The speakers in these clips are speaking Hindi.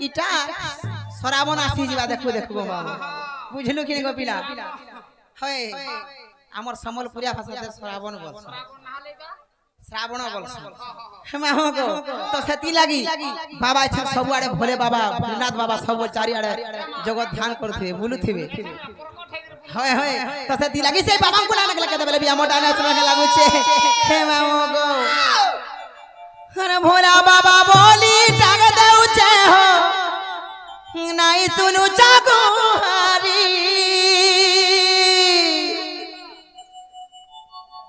इटा सराबन आसी जीवा देखो देखो बाबू बुझलु कि गो पिला है हमर समलपुरिया भाषा से श्रावण बोल श्रावण बोल हेमा हो गो तो सेती लागी बाबा छ सब आड़े भोले बाबा भोलेनाथ बाबा सब चारि आड़े जगत ध्यान करथिबे बुलुथिबे है है तो सेती लागी से बाबा को नानक लगे देबे बिया मोटा नाच में लागु छे हेमा हो गो अरे भोला बाबा बोली टाग देउ छे हो नाई सुनु जागो हारी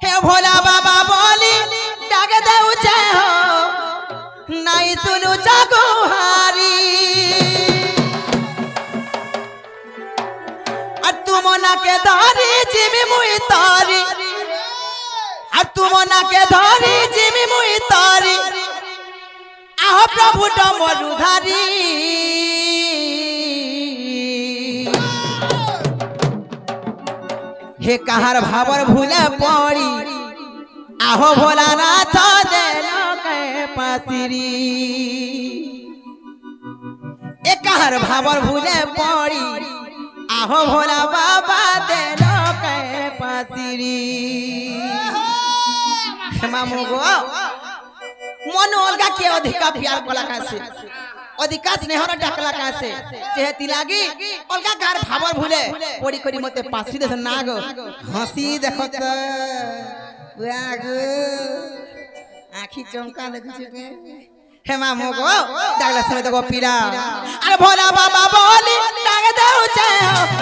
हे भोला बाबा बोली टाग देउ छे हो नाई सुनु जागो हारी तुमना के धारी जिमी मुई तारी तुमना के धारी जिमी मुई तारी आहो प्रभु डमरू धारी हे कहार भावर भूले पड़ी आहो भोलानाथ देलो के पासिरी ए कहार भावर भूले पड़ी आहो भोला बाबा देलो के पासिरी मामू गो मन अलगा के अधिका प्यार कला कासे अधिका स्नेह डाकला कासे जेहती लागी अलगा कार भावर भूले पड़ी करी मते पासी दे नाग हंसी देखत वाग आखी चमका देखु छे हे मामू गो डागला समय तो पीरा अरे भोला बाबा बोली डाग देउ छे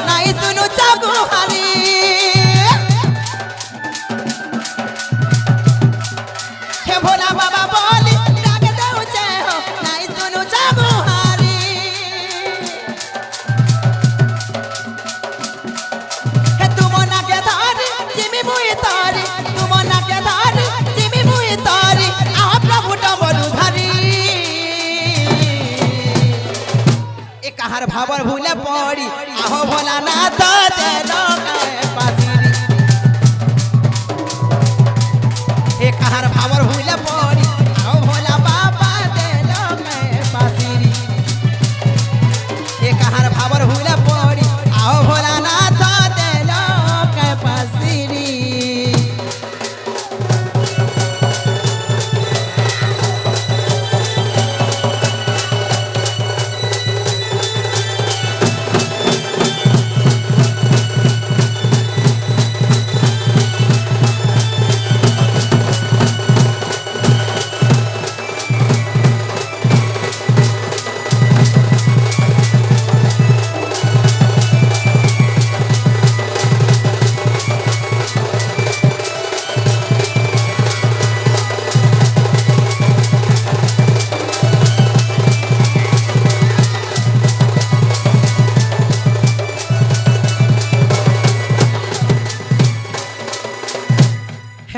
नाई सुनु जागो हारी हे भोला बाबा बोली डाग देउ छे नाई सुनु जागो हारी हे तुमना के धारी जिमी मुई तारी तुमना के धारी जिमी मुई तारी आ प्रभु डमरू धारी कहार भावर भूले पड़ी आहो भोलानाथ देलो के पासिरी ए कहार भावर भूले पड़ी आहो भोला बाबा देलो के पासिरी ए कहार भावर भूले पड़ी आहो भोलानाथ देलो के पासिरी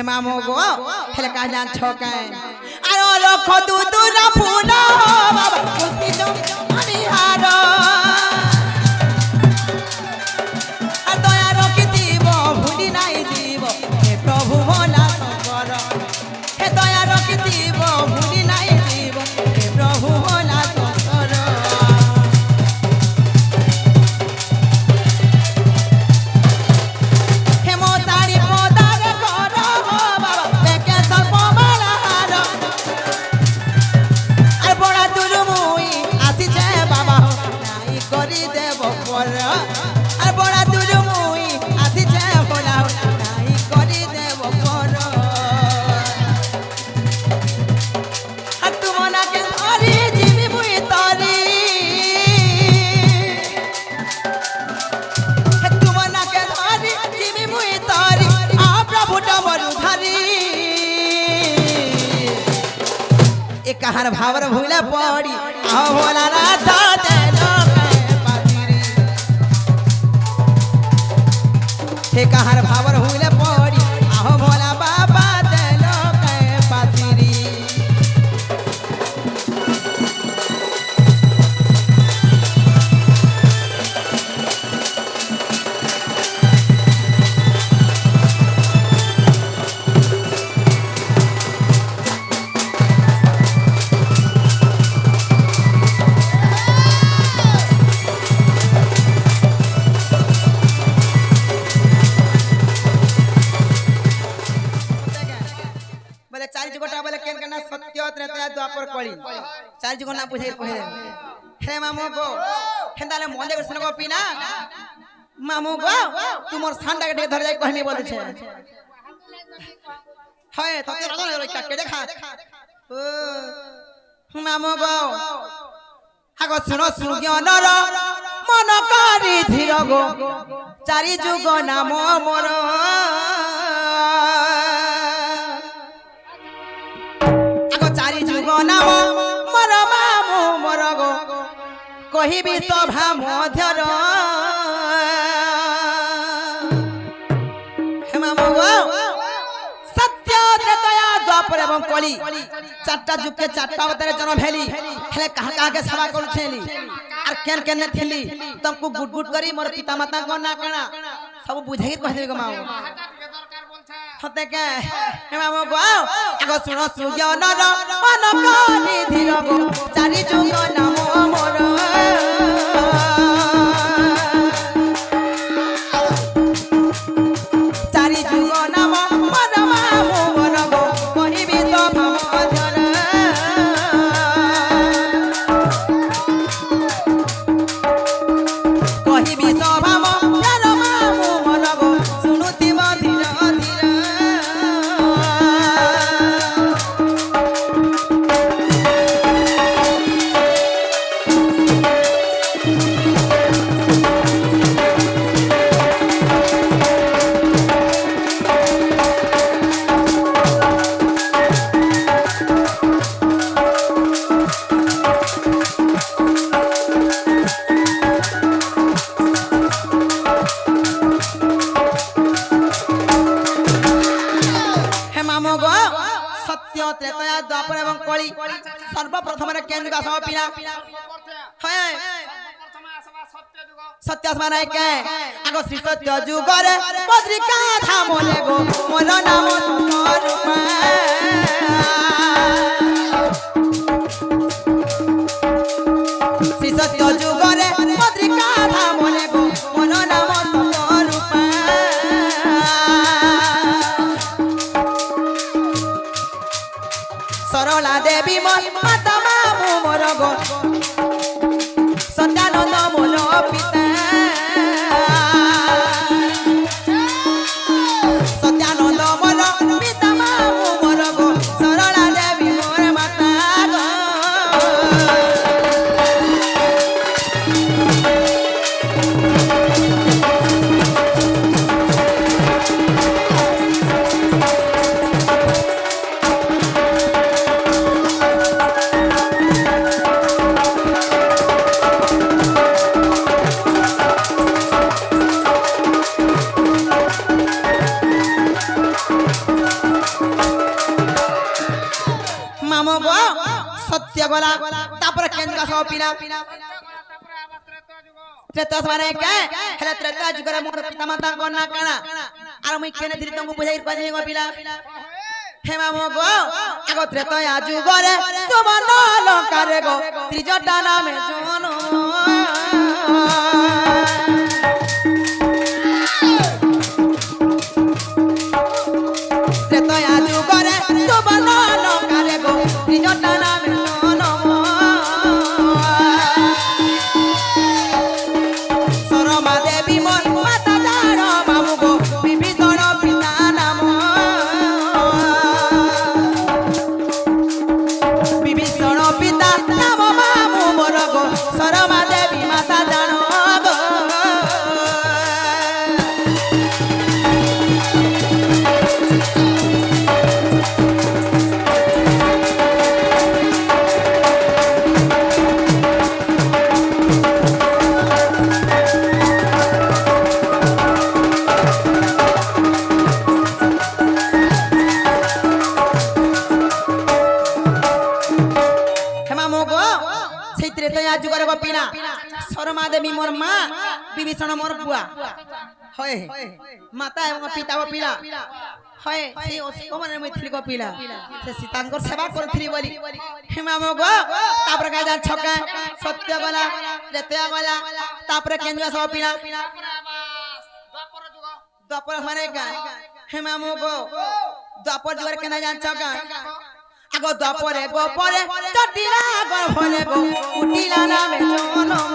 मामू गो हेले का जान छोके आरो रखो तू दूरा फूलो बाबा कुती तो अनिहारो आ दया रखी दीबो भूली नाही दीबो हे प्रभु भोला शंकर हे दया रखी दीबो भूली नाही दीबो हे प्रभु भोला शंकर हे मो साड़ी पोदार करो कहार भावर भूले पड़ी आहो भोलानाथ देलो के पासिरी हे कहार भावर भूले पड़ी आहो भोला बाबा देलो के पासिरी चार जुग ना बुझे कहे हे मामो गो हेंदाले मने के सनको पिना मामो गो तुमर सांडा के धर जाय कहनी बोल छे हाय तते रजन रखा के देखा ओ मामो गो हागो सुनो सुज्ञानर मन करी धीर गो चारि जुग नाम मोर आगो चारि जुग नाम मोर मामू मोर गो कहिबी सभा मध्यर हे मामू गो सत्य त्रेतया द्वापर एवं कली चारटा जुग के चारटा अवतार जन्म भेली हेले कहा के सेवा करू छेली आर केन केन थेली तुमको गुड गुड करी मोर पिता माता को ना कणा सब बुझाई कह देबे गो माओ हते के हे मामो गो आगो सुनो सुज्ञानर मन करी धीर गो चारि जुग नाम मोर चारि जुग नाम मोर मामू मोर गो कहिबी तो भामधर कहिबी सभा मध्यर मामू मोर गो सुनुतिब धीर धीर सत्य त्रेतया द्वापर एवं कली सर्वप्रथम केन जुग आसवा पिना सत्य माने के आगो श्री सत्य जुग रे पत्रिका धाम ले गो मोर नाम रूपा श्री सत्य जुग रे पत्रिका धाम ले गो मोर नाम रूपा सरला देवी माता मामू मोर गो सत्यानंद मोर पिता सत्यानंद मोर पिता मामू मोर गो सरला देवी मोर माता गो मामो गो सत्य गला तापर केन का सब पिना त्रेता माने के हेले त्रेता जुग रे मोर पिता माता को ना काना आर मुई केने धीरे तुमको बुझाई पाजे गो पिला हे मामो गो आगो त्रेता जुग रे सुमन लंका रे गो त्रिजटा नामे जोनो त्रेता जुग रे सुमन लंका रे गो त्रिजटा नामे जोनो सरमा देवी मोर माता जानो मामू गो विभीषण पिता नाम विभीषण पिता नाम मामू मोर गो सरमा देवी माता जानो गो त्रेतया जुगर गोपीना शर्मा देवी मोर माँ विभीषण मोर बुआ होय माता एवं पिता गोपीला होय से ओसको मने मैथिली गोपीला से सीतांकर सेवा करथली बोली हिमा मगो तापर का जा छका सत्य गला त्रेतया गला तापर केंद्र सब पिला द्वापर माने का हिमा मगो द्वापर जुगर केना जान छका আগো দপরে গোপরে জটিলা গর্ভলে গো উঠিলা নামে জনম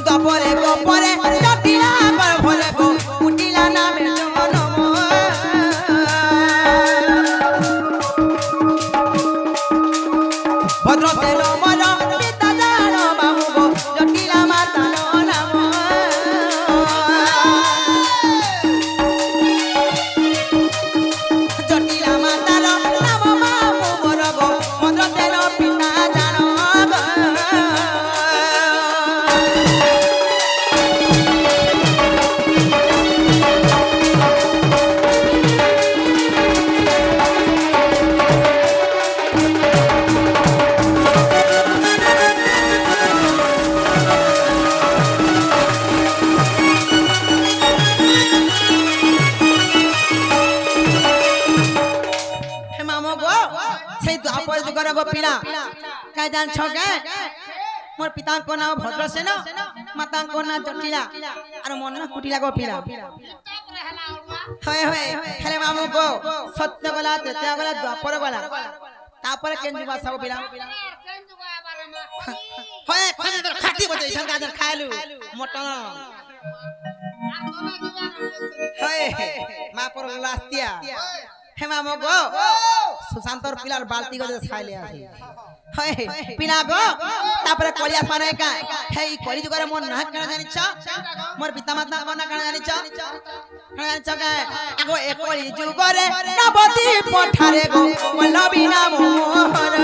দপরে গোপরে জটিলা গর্ভলে গো উঠিলা নামে জনম ভদ্র তেল মন পিতা জানো বাবু গো জটিলা মাতা নাম জটিলা মাতার নাম বাবু মোর গো ভদ্র তেল পিতা জানো गोपीना क्या जान छोगे मोर पिता को नाम भद्रसेन माता को नाम जटिला और मन ना कुटिला गोपीना होय होय हेले मामू को सत्य गला त्रेता गला द्वापर गला तापर केन जुगा सब बिना होय खाटी बजे छन गाजर खायलु मटन होय मा पर लास्तिया हे मामू को सुशांतर पिलार बाल्टी को खाइले आसी हे पिला गो तापर कलिया पाने का हे ई कली जुगारे मोर ना कना जानि छ मोर पिता माता को ना कना जानि छ का आगो ए कली जुगारे नबती पठारे गो वल्लभी नाम मोहर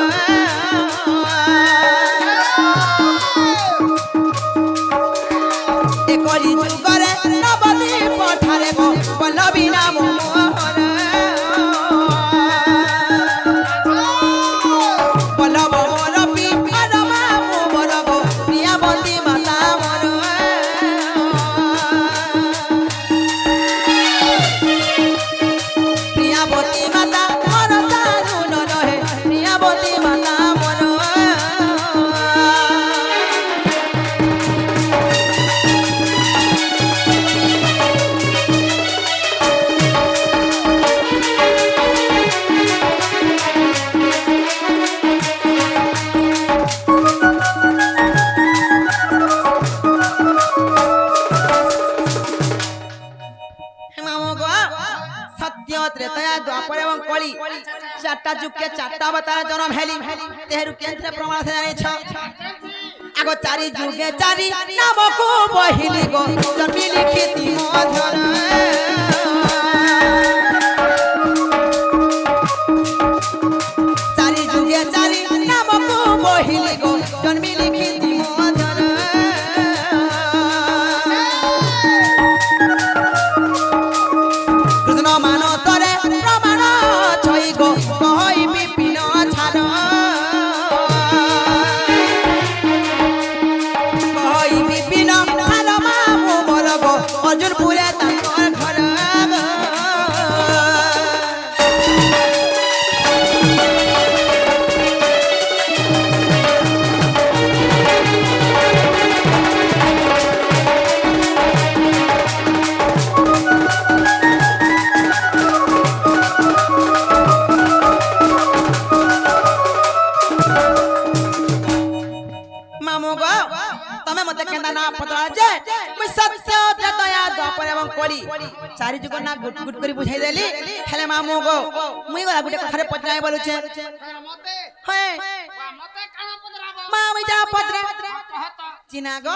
ए कली जुगारे नबती पठारे गो वल्लभी नाम मोहर चारटा जुग के चारटा अवतार जन्म हेली तेहरु केंद्र प्रमाण से जाने छ आगो चारि जुगे चारि नाम को बहिली गो जन्मी लिखिति मधुर चारि जुगे चारि नाम को बहिली गो जन्मी लिखिति मधुर कृष्ण मानसरे प्रमाण छई गो कहई विपिन छान कहई विपिन छान मामू मोर गो अर्जुन पुरे ताकर घर चारि जुग ना गुट गुट करी बुझाई देली हेले मामू गो मुई गला गुटे खरे पचनाय बोलु छे मते हे मते काना पदराबो मामी जा पदरा चिना गो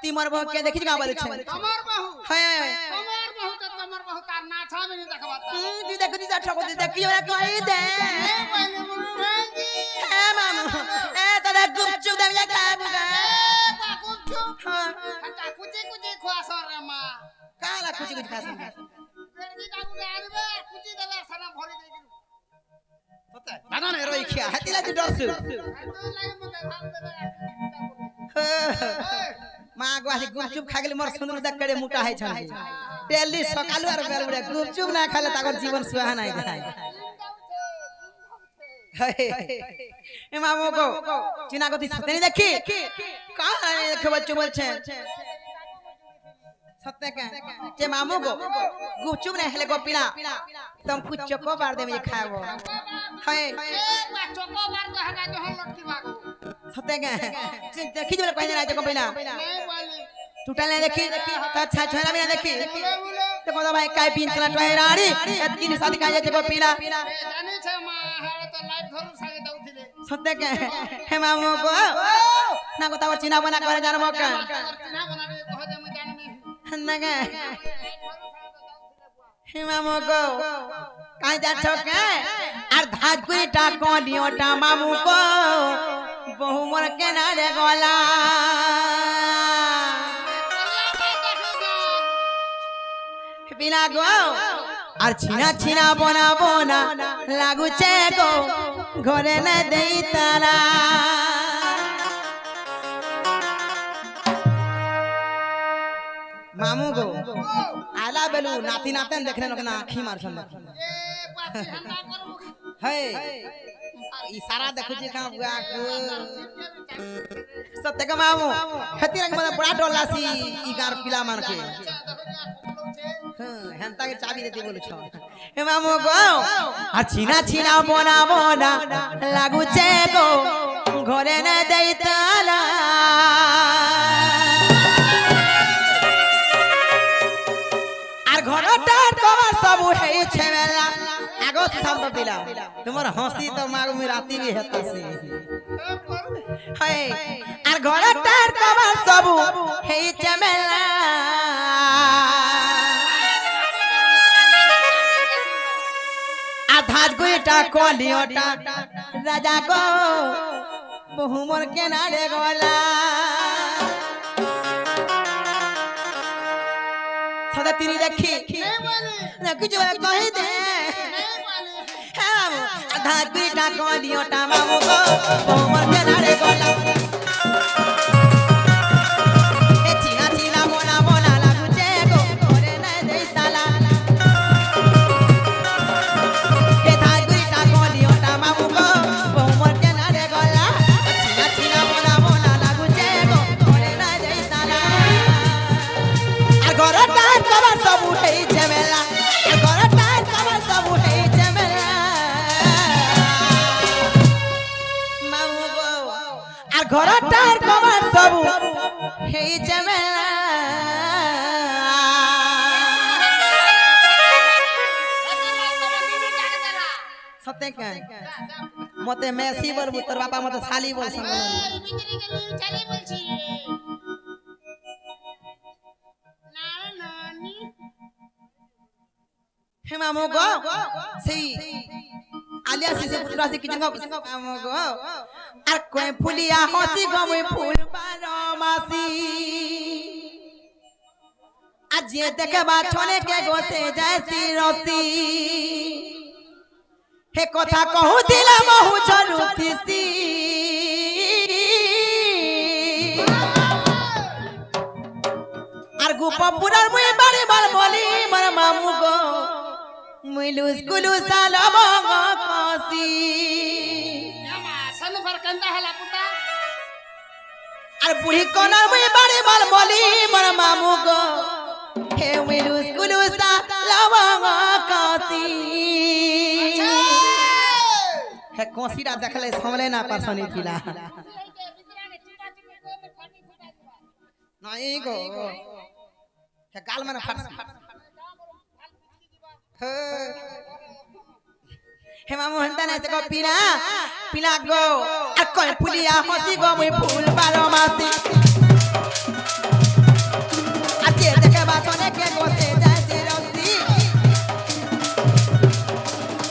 तिमर बहु के देखि का बोलु छे तमर बहु हे तमर बहु त तमर बहु तार ना छा में देखबा तू देखि जा ठको देखि ओरा कहि दे हे मामू ए तोरा गुपचुप दे जा का बुगा गुपचुप हां हटा कुची कुची खुआस रे मा काला कुची कुची खास बेरगी काबू रे आबे कुची देबे साना भरी दे दिलु पता है दादा ने रोई खिया हतिला तू डरसु मां गवासी गुपचुप खा गेली मोर सुंदर देख करे मोटा है छन डेली सकालु आर बेर बेर गुपचुप ना खाले ताकर जीवन सुहा नाही जाय ए मामू को चिना गति सतेनी देखी का देखबा चुबल छे सत्य के जे मामू गो गुपचुप नहीं हेले गो पिला तुम कुछ चोको बार दे मुझे खाओ है चोको बार तो हगा जो हम लटकी बागो सत्य के देखी जो कोई नहीं चोको पिला टूटल नहीं देखी तो अच्छा छोरा भी नहीं देखी तो को भाई काय पिन चला टहराड़ी इतनी शादी का जे चोको पिला जानी छे मां हारे तो लाइट धरु सागे दउथिले सत्य के हे मामू गो ना को तावर चिना बना करे जान मौका चिना बना दे कह दे मैं जान में नगे हे मामू गो काई जा छोके आर धाजपुरी टा कोलियो टा मामू को बहु मोर के ना रे गोला बिना गो आर छिना छिना बोना बोना लागू चे गो घरे न देई तारा मामू गो आला बेलू नाती नातन देखने लोग ना आँखी मार सुन है इशारा देखो जी का बुआ को सत्य का मामू हती रंग में बड़ा डोला सी ई गार पिला मान के हंता के चाबी देती बोलू छ हे मामू गो आ छिना छिना बोना बोना लागू छे गो घरे न देई ताला घरटार कवर सब है छेवेला आगो सब पिला तुमर हंसी तो माग में राती भी हेता से है आर घरटार कवर सब है छेवेला आधाज गुइटा कोलियोटा राजा को बहुमर के नारे गोला सदा तिनी देखी ना कुछ कह दे हम आधा पीटा कोलियो टा मामू को बहुमर के नारे गोला ए चिना चिना मोना मोना लागू चे गो ओरे न दे ताला ए धा पीटा कोलियो टा मामू को बहुमर के नारे गोला चिना चिना मोना मोना लागू चे गो ओरे न दे ताला आ घरटा सब है जमेला घरटार कबर सब है जमेला मामू गो आ घरटार कबर सब है जमेला सत्य के मते मेसी बोल तोर बापा मते साली बोल सन बिजली के नील चली बोल छी हे मामू गो सही आलिया से पुत्रा से किचन का मामू गो आर कोई फुलिया हसी गो मैं फूल बारो मासी आज ये देखे बा छोने के गो से जैसी रोती हे कथा कहू दिला महू जरू थीसी आर गुपा पुरार मुई बारे बार बोली मर मामू गो मुलुस कुलुस आलबो कोसी यामा सन फर कंदा हला पुता आर बुढ़ी कोना मुई बारे बार बोली मर मामू गो हे मुलुस कुलुस आलबो कोसी हे कोसीरा देखले समले ना परसनी पिला नहीं गो हे गाल में फट हे मामू हंता ना से को पीना पीला गो आ कोई फुलिया हसी गो मुई फूल बारो मासी आजे देखे बा कोने के गो से जैसे रोसी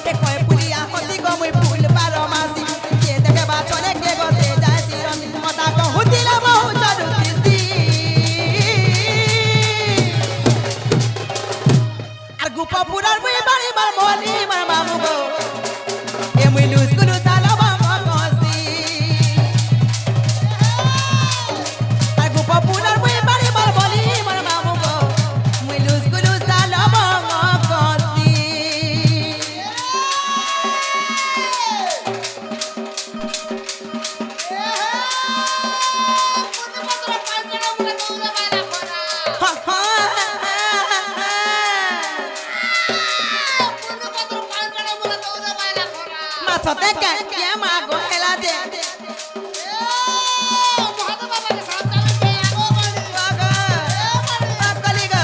ते कोई फुलिया हसी गो मुई फूल बारो मासी जे देखे बा कोने के गो से जैसे रोसी मता को हुतिला बहु जरू थी आर गुपा पुरार मुई बारी बार मोली मार मामू गो ए मुई लुस कुलु ताला बाबा कोसी সতে কে মা গো হেলা দে মহাদেব বাবা কে সাথ চালে আগো বাড়ি আগা কলি গো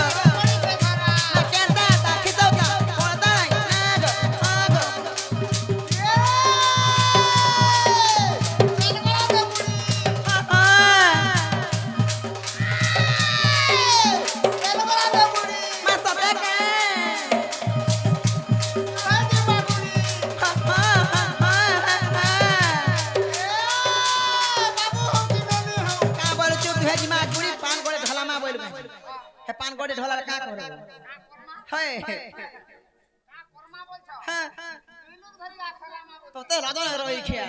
না কেনটা তা খিসাও তা পড়তা নাই আগো আগো মা সতে কে का बोल चुप भेजी मा गुड़ी पान गोड़े ढोला मा बोल हे पान गोड़े ढोला का करे हे हां तो ते राजा रोई खिया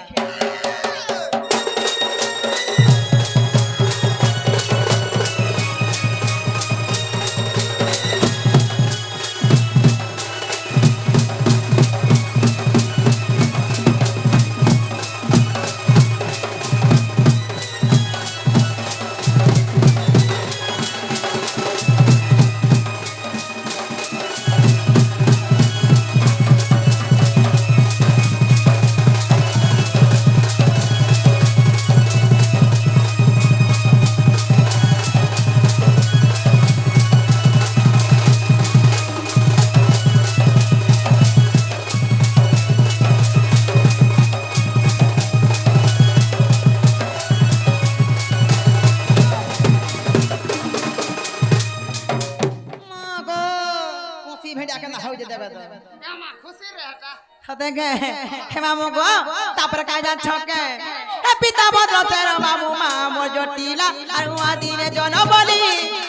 हते गे हे मामू गो तापर का जा छके हे पिता भद्र चर मामू मामो जटिला आरुआ दिने जन बोली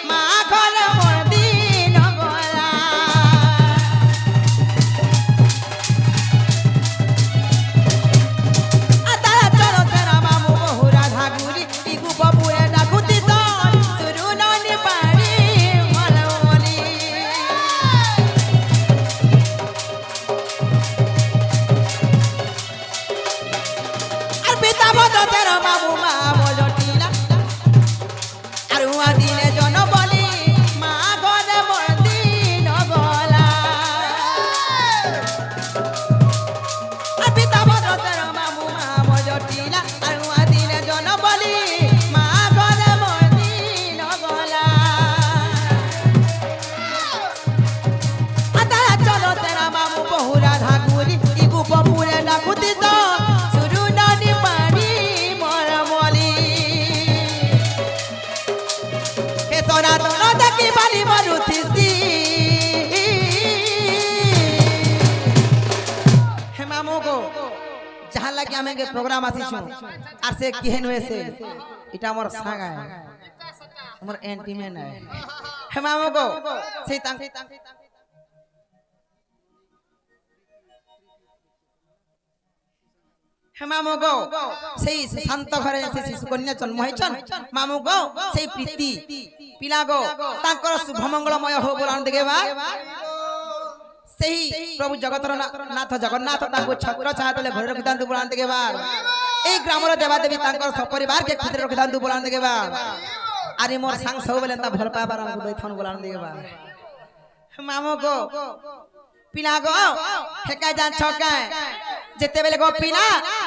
मा घर मोर दिन गोला आता चलो चर मामू बहुरा धागुरी इगु बपुरे डाकुती तो सुरु ननी पानी मलवली पिता भद्र चर मामू मामो जटिला आरुआ दिने जन बोली मा घरे मोर दिन गोला पिता भद्र चर मामू मामो जटिला आरुआ दिने जन बोली मा घरे मोर दिन गोला आता चलो चर मामू बहुरा धागुरी इगु बपुरे डाकुती तो सुरु ननी पानी मोर मोली हे सोना तो न देखी बाली मरुथिसी हे मामू को जहां लगे हमें के प्रोग्राम आसी छु आर से केहन होए से इटा हमर सागा है हमर एंटीमेन है हे मामू को से तांग हे मामू गो सेई शांत घरे से शिशु कन्या जन्म होइछन मामू गो सेई प्रीति पिला गो तांकर शुभ मंगलमय हो बोलान देबा सेई प्रभु जगतर नाथ जगन्नाथ तांको छत्र छातले घर रखितांतु बोलान देबा ए ग्रामर देवा देवी तांकर सपरिवार के खुद रखितांतु बोलान देबा अरे मोर संग सब बेले ता भल पाबार हमको दैथन बोलान देबा मामू गो पिला गो हेका जान छका जेते बेले गो पिला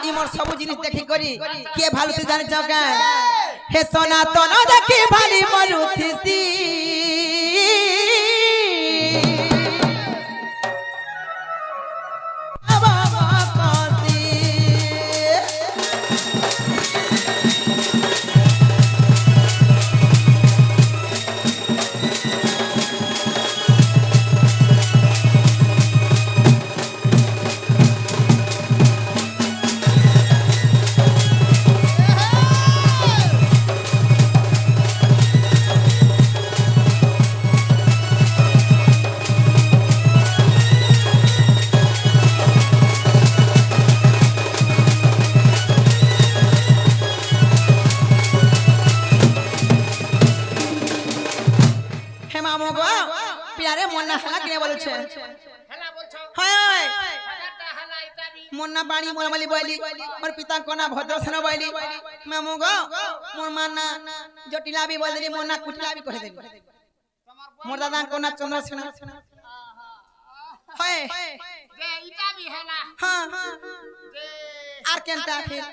ई मोर सब जिनिस देखि करी के भालुती जान छका हे सोना तो न देखि भाली मरुथिसी पियारे मोन्ना हला के बोलछे हेला बोलछो हाय हलाटा हला इताबी मोन्ना बाणी मोरमली बोली मोर पिता कोना भद्रसेन बोली मामू गो मोर माना जटिला भी बोल देली मोन्ना कुटिला भी कह देली मोर दादा कोना चंद्रसेन हां हाय जे इताबी हला हां जे কেনটা ফির